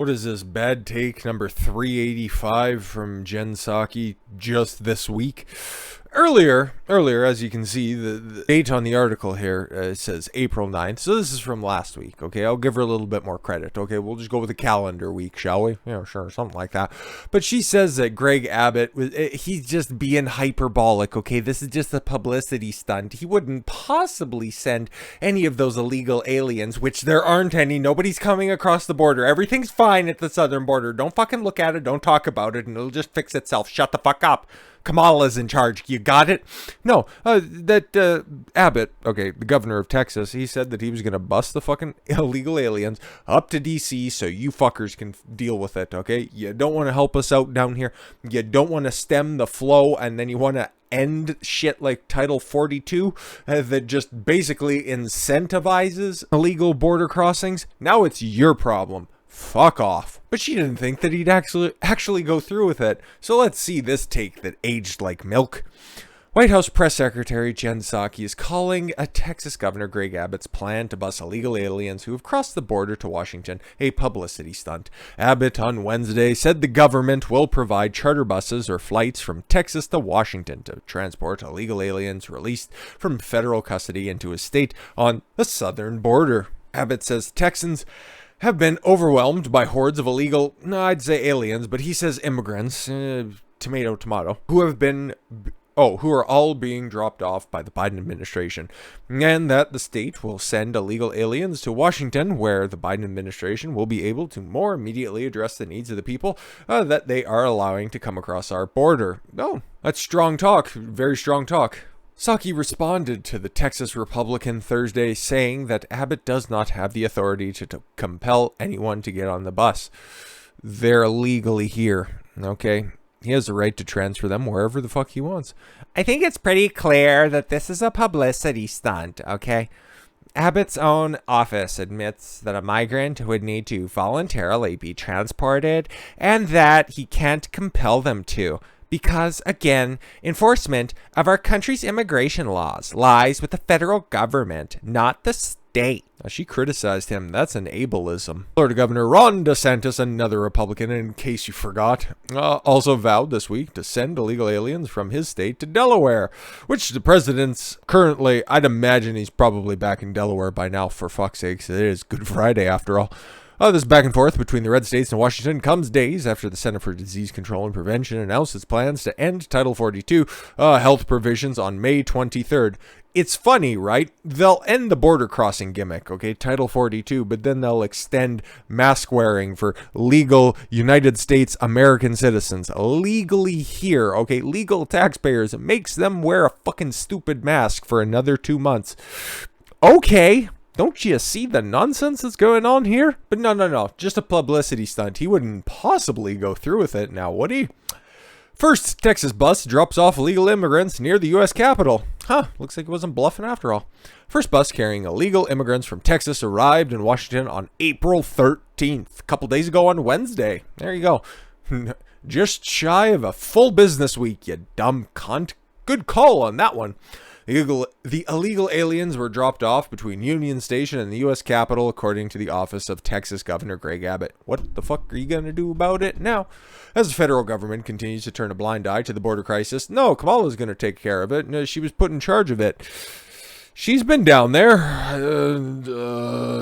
What is this, bad take number 385 from Jen Psaki just this week? Earlier, as you can see, the date on the article here says April 9th. So this is from last week, okay? I'll give her a little bit more credit, okay? We'll just go with the calendar week, shall we? Yeah, sure, something like that. But she says that Greg Abbott, he's just being hyperbolic, okay? This is just a publicity stunt. He wouldn't possibly send any of those illegal aliens, which there aren't any. Nobody's coming across the border. Everything's fine at the southern border. Don't fucking look at it. Don't talk about it, and it'll just fix itself. Shut the fuck up. Kamala's in charge. You got it? No, Abbott, okay, the governor of Texas, he said that he was going to bust the fucking illegal aliens up to D.C. so you fuckers can deal with it, okay? You don't want to help us out down here. You don't want to stem the flow, and then you want to end shit like Title 42 that just basically incentivizes illegal border crossings. Now it's your problem. Fuck off. But she didn't think that he'd actually go through with it. So let's see this take that aged like milk. White House Press Secretary Jen Psaki is calling a Texas Governor Greg Abbott's plan to bus illegal aliens who have crossed the border to Washington a publicity stunt. Abbott on Wednesday said the government will provide charter buses or flights from Texas to Washington to transport illegal aliens released from federal custody into his state on the southern border. Abbott says Texans have been overwhelmed by hordes of illegal, no, I'd say aliens, but he says immigrants, tomato, who are all being dropped off by the Biden administration, and that the state will send illegal aliens to Washington, where the Biden administration will be able to more immediately address the needs of the people that they are allowing to come across our border. Oh, that's strong talk, very strong talk. Psaki responded to the Texas Republican Thursday, saying that Abbott does not have the authority to compel anyone to get on the bus. They're legally here, okay? He has the right to transfer them wherever the fuck he wants. I think it's pretty clear that this is a publicity stunt, okay? Abbott's own office admits that a migrant would need to voluntarily be transported and that he can't compel them to. Because, again, enforcement of our country's immigration laws lies with the federal government, not the state. Now, she criticized him. That's an ableism. Florida Governor Ron DeSantis, another Republican, in case you forgot, also vowed this week to send illegal aliens from his state to Delaware, which the president's currently, I'd imagine he's probably back in Delaware by now, for fuck's sakes. It is Good Friday, after all. This back and forth between the red states and Washington comes days after the Center for Disease Control and Prevention announced its plans to end Title 42 health provisions on May 23rd. It's funny, right? They'll end the border crossing gimmick, okay, Title 42, but then they'll extend mask wearing for legal United States American citizens. Legally here, okay, legal taxpayers. It makes them wear a fucking stupid mask for another 2 months. Okay. Don't you see the nonsense that's going on here? But no. Just a publicity stunt. He wouldn't possibly go through with it now, would he? First Texas bus drops off illegal immigrants near the U.S. Capitol. Looks like it wasn't bluffing after all. First bus carrying illegal immigrants from Texas arrived in Washington on April 13th. A couple days ago on Wednesday. There you go. Just shy of a full business week, you dumb cunt. Good call on that one. The illegal aliens were dropped off between Union Station and the U.S. Capitol, according to the office of Texas Governor Greg Abbott. What the fuck are you going to do about it now? As the federal government continues to turn a blind eye to the border crisis, no, Kamala's going to take care of it. No, she was put in charge of it. She's been down there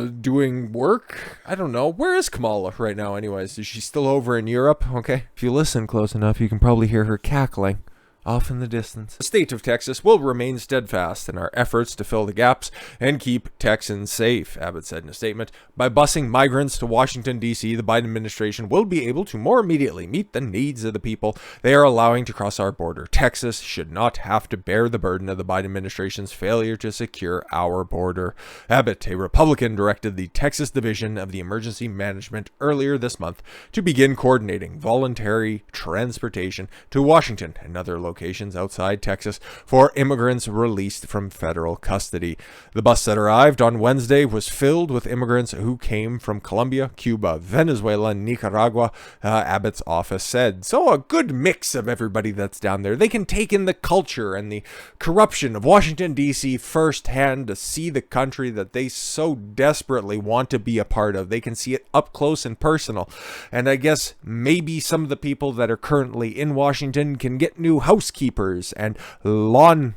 doing work. I don't know. Where is Kamala right now anyways? Is she still over in Europe? Okay. If you listen close enough, you can probably hear her cackling off in the distance. The state of Texas will remain steadfast in our efforts to fill the gaps and keep Texans safe, Abbott said in a statement. By busing migrants to Washington, D.C., the Biden administration will be able to more immediately meet the needs of the people they are allowing to cross our border. Texas should not have to bear the burden of the Biden administration's failure to secure our border. Abbott, a Republican, directed the Texas Division of the Emergency Management earlier this month to begin coordinating voluntary transportation to Washington and other locations locations outside Texas for immigrants released from federal custody. The bus that arrived on Wednesday was filled with immigrants who came from Colombia, Cuba, Venezuela, and Nicaragua, Abbott's office said. So a good mix of everybody that's down there. They can take in the culture and the corruption of Washington, D.C. firsthand to see the country that they so desperately want to be a part of. They can see it up close and personal. And I guess maybe some of the people that are currently in Washington can get new housekeepers and lawn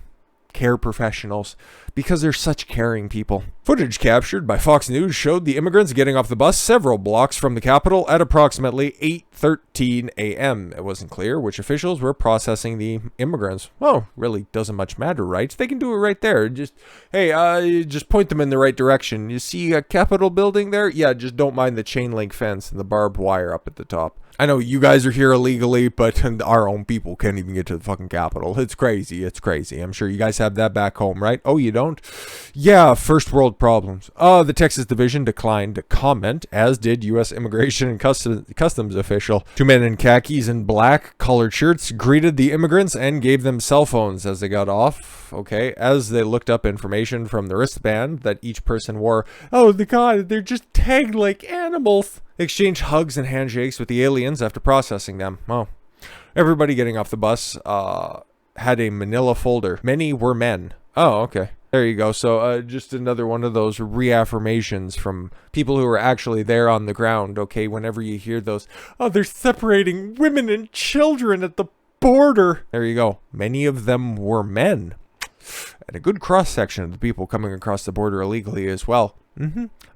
care professionals because they're such caring people. Footage captured by Fox News showed the immigrants getting off the bus several blocks from the Capitol at approximately 8:13 a.m. It wasn't clear which officials were processing the immigrants. Well, really doesn't much matter, right? They can do it right there. Just, hey, just point them in the right direction. You see a Capitol building there? Yeah, just don't mind the chain link fence and the barbed wire up at the top. I know you guys are here illegally, but our own people can't even get to the fucking Capitol. It's crazy. It's crazy. I'm sure you guys have that back home, right? Oh, you don't? Yeah, first world problems. The Texas division declined to comment, as did U.S. Immigration and Customs official. Two men in khakis and black collared shirts greeted the immigrants and gave them cell phones as they got off. Okay, as they looked up information from the wristband that each person wore. Oh, the God, they're just tagged like animals. Exchanged hugs and handshakes with the aliens after processing them. Well, everybody getting off the bus had a manila folder. Many were men. Oh, okay. There you go. So just another one of those reaffirmations from people who are actually there on the ground. Okay, whenever you hear those, oh, they're separating women and children at the border. There you go. Many of them were men. And a good cross-section of the people coming across the border illegally as well.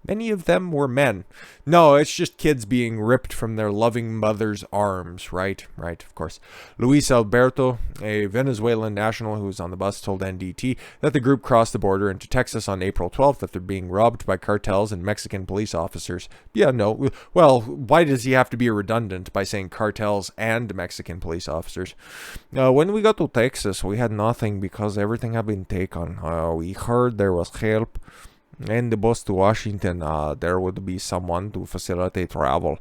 Many of them were men. No, it's just kids being ripped from their loving mother's arms, right? Right, of course. Luis Alberto, a Venezuelan national who was on the bus, told NDT that the group crossed the border into Texas on April 12th after being robbed by cartels and Mexican police officers. Yeah, no, well, why does he have to be redundant by saying cartels and Mexican police officers? When we got to Texas, we had nothing because everything had been taken. We heard there was help. And the bus to Washington, there would be someone to facilitate travel.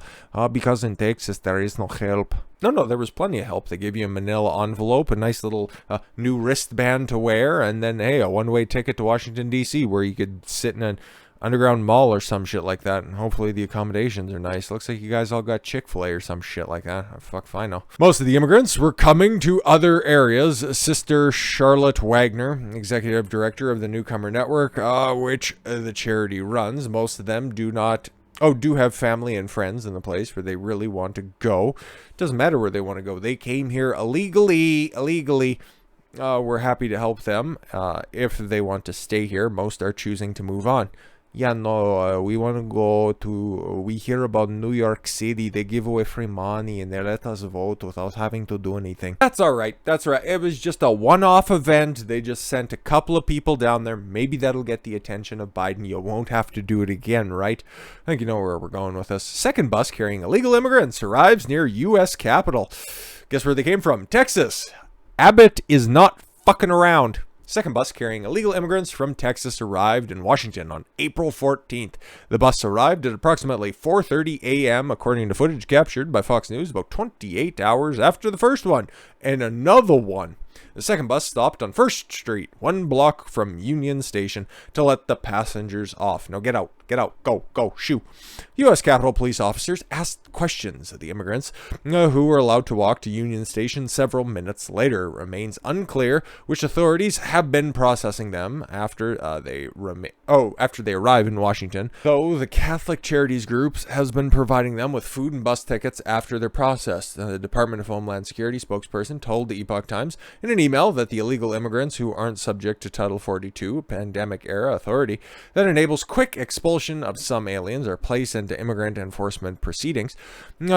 Because in Texas, there is no help. No, there was plenty of help. They gave you a manila envelope, a nice little new wristband to wear, and then, hey, a one-way ticket to Washington, D.C., where you could sit in an underground mall or some shit like that, and hopefully the accommodations are nice. Looks like you guys all got Chick-fil-A or some shit like that. Oh, fuck if I know. Most of the immigrants were coming to other areas. Sister Charlotte Wagner, executive director of the Newcomer Network, which the charity runs. Most of them do have family and friends in the place where they really want to go. Doesn't matter where they want to go. They came here illegally. We're happy to help them if they want to stay here. Most are choosing to move on. Yeah, no, we want to go to, we hear about New York City, they give away free money and they let us vote without having to do anything. That's alright, that's right. It was just a one-off event. They just sent a couple of people down there. Maybe that'll get the attention of Biden. You won't have to do it again, right? I think you know where we're going with this. Second bus carrying illegal immigrants arrives near U.S. Capitol. Guess where they came from? Texas. Abbott is not fucking around. Second bus carrying illegal immigrants from Texas arrived in Washington on April 14th. The bus arrived at approximately 4:30 a.m., according to footage captured by Fox News, about 28 hours after the first one, and another one. The second bus stopped on 1st Street, 1 block from Union Station, to let the passengers off. Now get out, go, shoo. U.S. Capitol police officers asked questions of the immigrants who were allowed to walk to Union Station several minutes later. It remains unclear which authorities have been processing them after they arrive in Washington, though the Catholic Charities Groups has been providing them with food and bus tickets after they're processed. The Department of Homeland Security spokesperson told the Epoch Times in an email that the illegal immigrants who aren't subject to Title 42, pandemic-era authority that enables quick expulsion of some aliens, are placed into immigrant enforcement proceedings.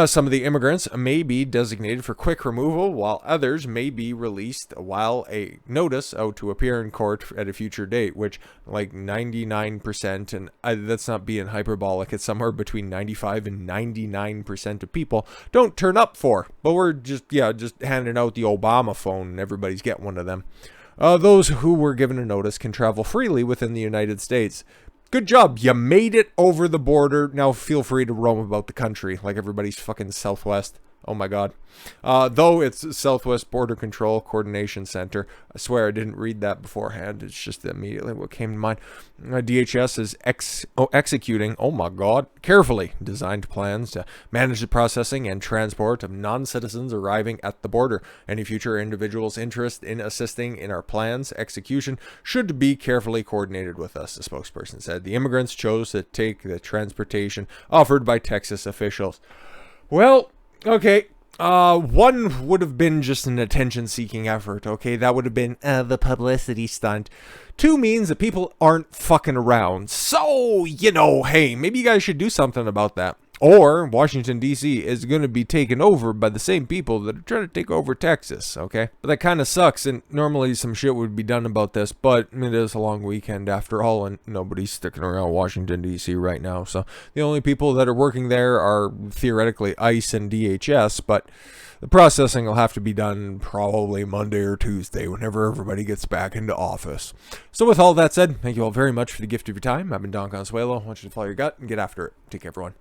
Some of the immigrants may be designated for quick removal, while others may be released while a notice out to appear in court at a future date, which, like 99%, and that's not being hyperbolic, it's somewhere between 95 and 99% of people don't turn up for. But we're just handing out the Obama phone and everybody's getting one of them. Those who were given a notice can travel freely within the United States. Good job. You made it over the border. Now feel free to roam about the country like everybody's fucking Southwest. Oh my God. Though it's Southwest Border Control Coordination Center. I swear I didn't read that beforehand. It's just immediately what came to mind. DHS is executing, oh my God, carefully designed plans to manage the processing and transport of non-citizens arriving at the border. Any future individuals' interest in assisting in our plans execution should be carefully coordinated with us, the spokesperson said. The immigrants chose to take the transportation offered by Texas officials. Well, okay, one would have been just an attention-seeking effort, okay? That would have been the publicity stunt. Two means that people aren't fucking around. So, hey, maybe you guys should do something about that. Or Washington, D.C. is going to be taken over by the same people that are trying to take over Texas, okay? But that kind of sucks, and normally some shit would be done about this, but it is a long weekend after all, and nobody's sticking around Washington, D.C. right now. So the only people that are working there are theoretically ICE and DHS, but the processing will have to be done probably Monday or Tuesday whenever everybody gets back into office. So with all that said, thank you all very much for the gift of your time. I've been Don Consuelo. I want you to follow your gut and get after it. Take care, everyone.